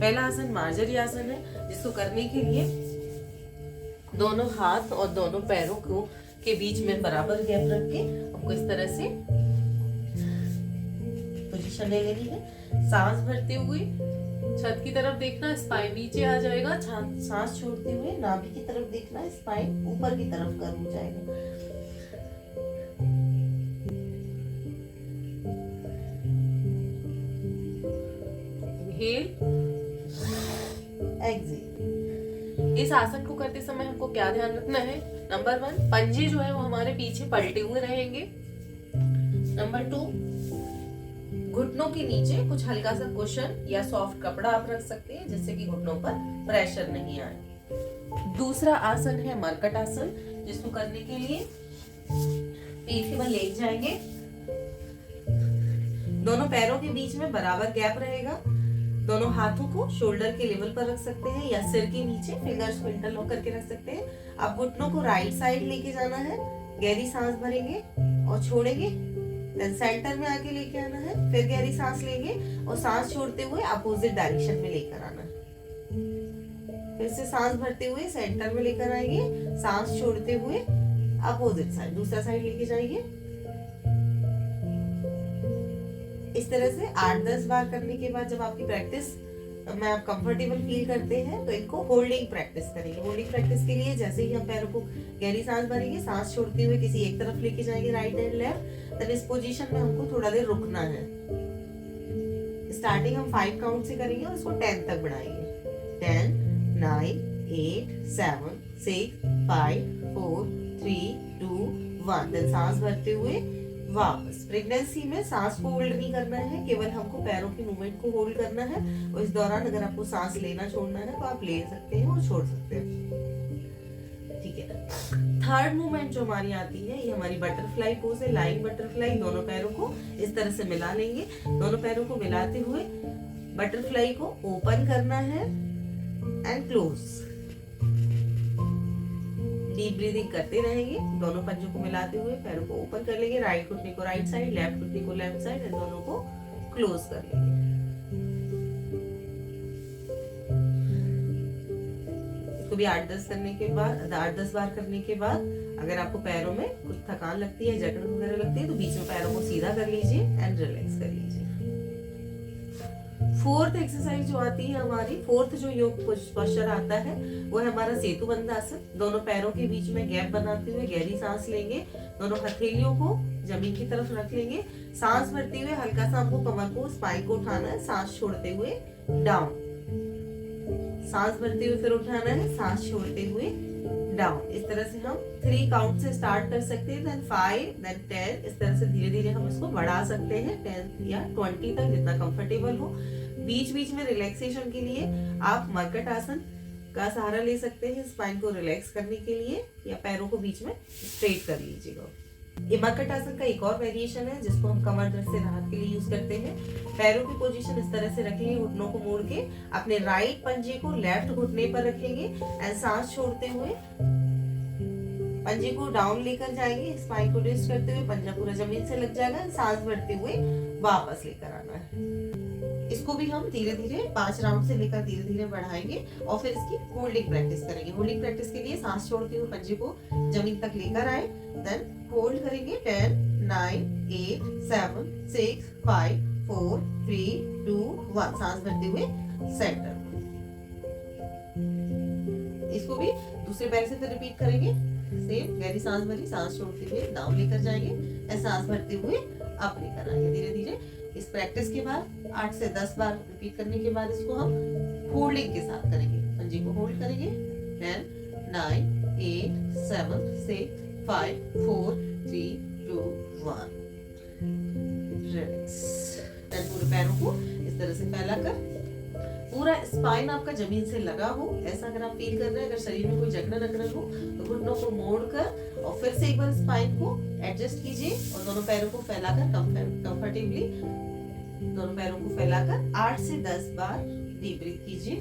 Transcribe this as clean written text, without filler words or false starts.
पहला आसन मार्जरी आसन है, जिसको करने के लिए दोनों हाथ और दोनों पैरों को के बीच में बराबर गैप रख के आपको इस तरह से पोजीशन ले लेनी है। सांस भरते हुए छत की तरफ देखना, स्पाइन नीचे आ जाएगा। सांस छोड़ते हुए नाभि की तरफ देखना, स्पाइन ऊपर की तरफ कर्व हो जाएगा। Inhale, exhale. इस आसन को करते समय हमको क्या ध्यान रखना है? नंबर 1, पंजे जो है वो हमारे पीछे पलटे हुए रहेंगे। नंबर 2, घुटनों के नीचे कुछ हल्का सा कुशन या सॉफ्ट कपड़ा आप रख सकते हैं, जिससे कि घुटनों पर प्रेशर नहीं आए। दूसरा आसन है मरकट आसन, जिसको करने के लिए पीठ के बल लेट जाएंगे। दोनों पैरों के बीच में बराबर गैप रहेगा। दोनों हाथों को शोल्डर के लेवल पर रख सकते हैं या सिर के नीचे फिंगर्स को इंटरलॉक करके रख सकते हैं। अब घुटनों को राइट साइड लेके जाना है, गहरी सांस भरेंगे और छोड़ेंगे, देन सेंटर में आके लेके आना है, फिर गहरी सांस लेंगे और सांस छोड़ते हुए अपोजिट डायरेक्शन में लेकर आना है। फिर से सांस भरते हुए सेंटर में लेकर आएंगे, सांस छोड़ते हुए अपोजिट साइड दूसरा साइड लेके जाएंगे। इस तरह से 8-10 बार करने के बाद जब आपकी प्रैक्टिस में आप कंफर्टेबल फील करते हैं तो इनको होल्डिंग प्रैक्टिस करेंगे। होल्डिंग प्रैक्टिस के लिए जैसे ही हम पैरों को गहरी सांस भरेंगे, सांस छोड़ते हुए किसी एक तरफ लेके जाएंगे, राइट एंड लेफ्ट, तब इस पोजीशन में हमको थोड़ा देर रुकना है। स्टार्टिंग हम 5 काउंट से करेंगे और इसको 10 तक बढ़ाएंगे। 10, 9, 8, 7, 6, 5, 4, 3, 2, 1। देन सांस भरते हुए वापस। प्रेगनेंसी में सांस को होल्ड नहीं करना है, केवल हमको पैरों की मूवमेंट को होल्ड करना है। और इस दौरान अगर आपको सांस लेना छोड़ना है तो आप ले सकते हैं और छोड़ सकते हैं, ठीक है। थर्ड मूवमेंट जो हमारी आती है, ये हमारी बटरफ्लाई पोज है, लाइंग बटरफ्लाई। दोनों पैरों को इस तरह से मिला लेंगे। दोनों पैरों को मिलाते हुए बटरफ्लाई को ओपन करना है एंड क्लोज। डीप ब्रीदिंग करते रहेंगे। दोनों पंजों को मिलाते हुए पैरों को ओपन कर लेंगे, राइट घुटने को राइट साइड, लेफ्ट घुटने को लेफ्ट साइड, एंड दोनों को क्लोज कर लेंगे। इसको भी 8-10 करने के बाद 8-10 बार करने के बाद अगर आपको पैरों में कुछ थकान लगती है, जकड़न वगैरह लगती है, तो बीच में पैरों को सीधा कर लीजिए एंड रिलैक्स कर लीजिए। फोर्थ एक्सरसाइज जो आती है हमारी, फोर्थ जो योग पोस्चर आता है वो है हमारा सेतुबंध आसन। दोनों पैरों के बीच में गैप बनाते हुए गहरी सांस लेंगे। दोनों हथेलियों को जमीन की तरफ रख लेंगे। सांस भरते हुए हल्का सा हमको कमर को, स्पाइन को उठाना है। सांस छोड़ते हुए डाउन, सांस भरते हुए फिर उठाना है, सांस छोड़ते हुए डाउन। इस तरह से हम 3 काउंट से स्टार्ट कर सकते हैं, देन 5, देन 10। इस तरह से धीरे धीरे हम इसको बढ़ा सकते हैं 10 या 20 तक, जितना कंफर्टेबल हो। बीच बीच में रिलैक्सेशन के लिए आप मरकट आसन का सहारा ले सकते हैं स्पाइन को रिलैक्स करने के लिए, या पैरों को बीच में स्ट्रेट कर लीजिएगा। ये मरकट आसन का एक और वेरिएशन है जिसको हम कमर दर्द से राहत के लिए यूज करते हैं। पैरों की पोजीशन इस तरह से रखेंगे, घुटनों को मोड़ के अपने राइट पंजे को लेफ्ट घुटने पर रखेंगे एंड सांस छोड़ते हुए पंजे को डाउन लेकर जाएंगे, स्पाइन को ट्विस्ट करते हुए पंजा पूरा जमीन से लग जाएगा। सांस भरते हुए वापस लेकर आना है। इसको भी हम धीरे धीरे 5 राउंड से लेकर धीरे धीरे बढ़ाएंगे और फिर इसकी होल्डिंग प्रैक्टिस करेंगे। होल्डिंग प्रैक्टिस के लिए सांस छोड़ते हुए पंजे को जमीन तक लेकर आए, देन होल्ड करेंगे 10, 9, 8, 7, 6, 5, 4, 3, 2, 1। सांस भरते हुए सेंटर। इसको भी दूसरे पैर से फिर रिपीट करेंगे। सेम गहरी सांस भरी, सांस छोड़ते हुए डाउन लेकर जाएंगे, सांस भरते हुए अप लेकर आएंगे धीरे धीरे। इस प्रैक्टिस के बाद 8 से 10 बार रिपीट करने के बाद इसको हम होल्डिंग के साथ करेंगे। पंजे को होल्ड करेंगे, 10, 9, 8, 7, 6, 5, 4, 3, 2, 1। रिलैक्स। पूरे पैरों को इस तरह से फैलाकर पूरा स्पाइन आपका जमीन से लगा हो, ऐसा अगर आप फील कर रहे हैं। अगर शरीर में कोई जकड़न अकड़न हो तो घुटनों को मोड़कर और फिर से एक बार स्पाइन को एडजस्ट कीजिए और दोनों पैरों को फैलाकर कंफर्टेबली दोनों पैरों को फैलाकर 8 से 10 बार डीप ब्रीथ कीजिए।